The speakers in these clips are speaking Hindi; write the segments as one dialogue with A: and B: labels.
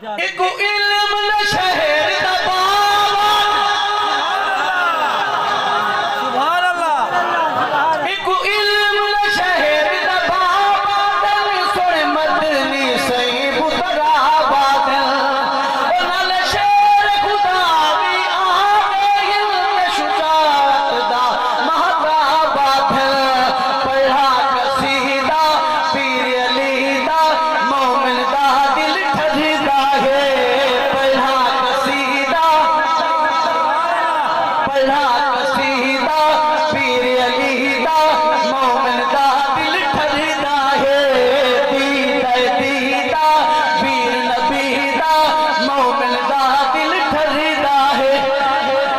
A: एक इल्म न शहर दा बाबा सुभान अल्लाह एक इल्म न शहर दा बाबा दिल सोने मदनी सही पुतरा बादल नाल शेर खुदा भी आगे इल्म शुजाअत दा महता बादल पढ़ा कसीदा पीर अली दा मोमिन दा दिल ठरदा है पढ़ा कसीदा पीर अली दा मोमिन दा दिल ठरदा है दीदा दीदा पीर नबी दा मोमिन दा दिल ठरदा है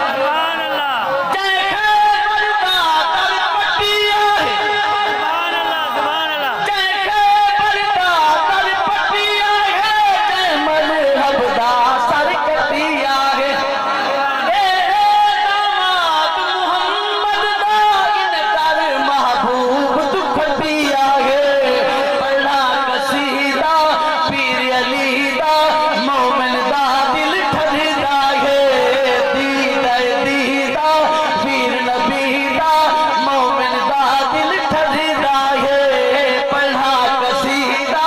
A: सुभान अल्लाह जय खैबर दा दर पटिया है सुभान अल्लाह जय खैबर दा दर पटिया है जय मजहब दा सर कटिया है दामाद मुहम्मद दा इनकार महबूब दुख दिया है पढ़ा कसीदा पीर अली दा मोमिन दा दिल ठरदा है दीदा दीदा पीर नबी दा मोमिन दा दिल ठरदा है पढ़ा कसीदा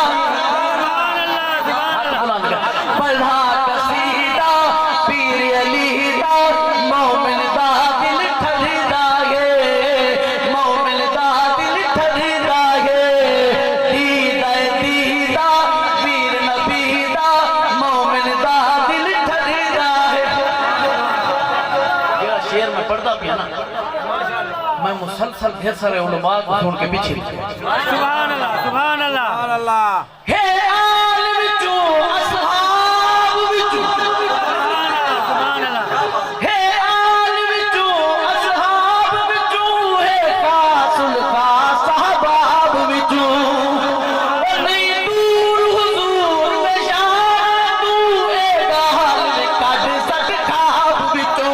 A: पढ़ा कसीदा पीर अली दा मोमिन दा दिल ठरदा है मोमिन दा दिल ठरदा है दीदा दीदा पीर नबी दा मोमिन दा दिल ठरदा है जेड़ा शेर में पढ़दा पिया ना मैं मुसलसल ढेर सारे उलमा को सुन के पीछे
B: सुभान अल्लाह सुभान अल्लाह
A: हे आल विचो असहाब विचो
B: सुभान अल्लाह
A: हे आल विचो असहाब विचो हे कासुल का सहबाब विचो नहीं दूर हुजूर बेशान तू ए गाल में कढ सक खाब विचो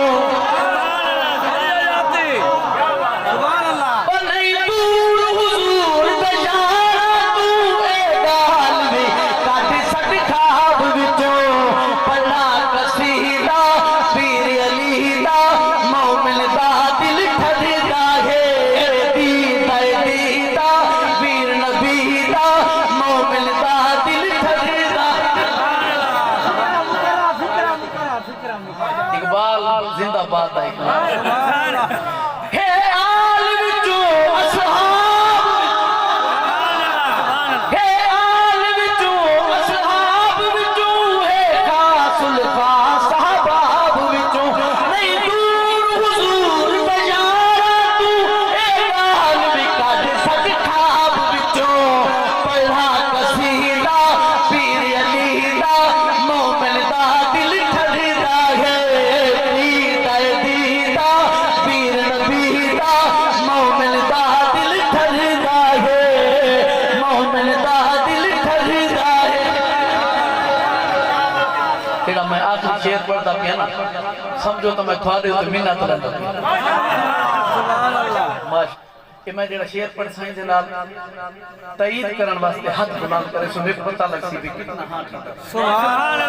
B: सुभान अल्लाह
A: ओ नहीं दूर हुजूर बेशान तू ए गाल में कढ सक खाब विचो पढ़ा कसीदा पीर अली दा मोमिन दा दिल ठरदा है दीदा दीदा पीर नबी दा मोमिन दा दिल ठरदा इकबाल जिंदाबाद है इकबाल हे आल विचो असहाब हे आल विचो असहाब विचो हे कासुल का सहबाब विचो नहीं दूर हुजूर बयारा तू ए गाल भी कढ सक खाब विचो पढ़ा कसीदा पीर अली दा मोमिन दा दिल ठरदा है दीदा दीदा पीर नबी दा मोमिन दा दिल ठरदा है मोमिन दा दिल ठरदा है तेरा मैं आखिरी शेर पढ़दा पिया ना समझो तो मैं थोड़े तो मिन्नत रंदा
B: सुभान अल्लाह
A: माश कि मैं जेड़ा शेर पढ़ साईं दे नाल तईद करन वास्ते हाथ बुलंद करे सो मेरे पता लग सी भी कितना हां ठीक
B: सुभान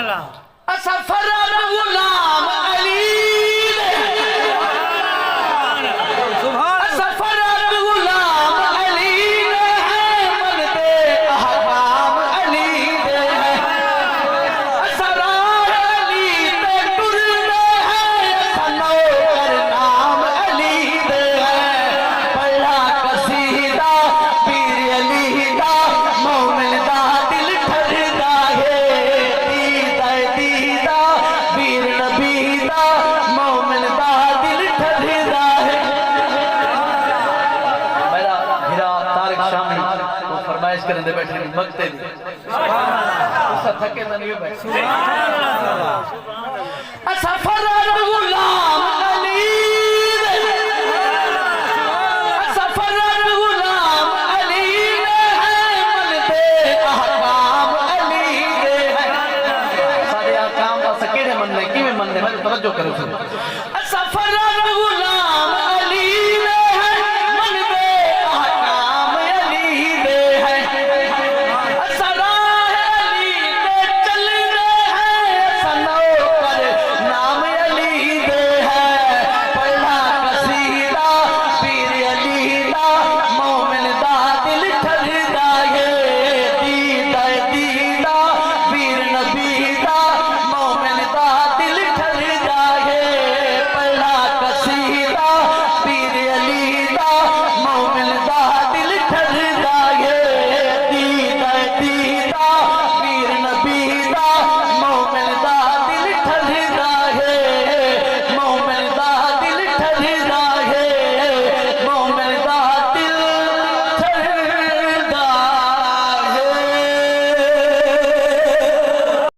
B: अल्लाह
A: असा फरद गुलाम अली
B: सुभान
A: असा फरद गुलाम अली ने है मन दे अहकाम अली दे है असा राह अली ते टुरदे है असा नौकर नाम अली दे है पढ़ा कसीदा पीर अली दा मोमिन दा दिल ठरदा है दीदा दीदा पीर नबी दा मोमिन दा दिल ठरदा है मेरा हीरा तारिक शामी वो फरमाइश करने बैठे मगते दी उसा थके ना नहीं बैठ असा फरद गुलाम अली असा फरद गुलाम अली ने है मन दे अहकाम अली दे है सारे अहकाम असा केड़े मन ने किवें मन ने मैं तवज्जो करो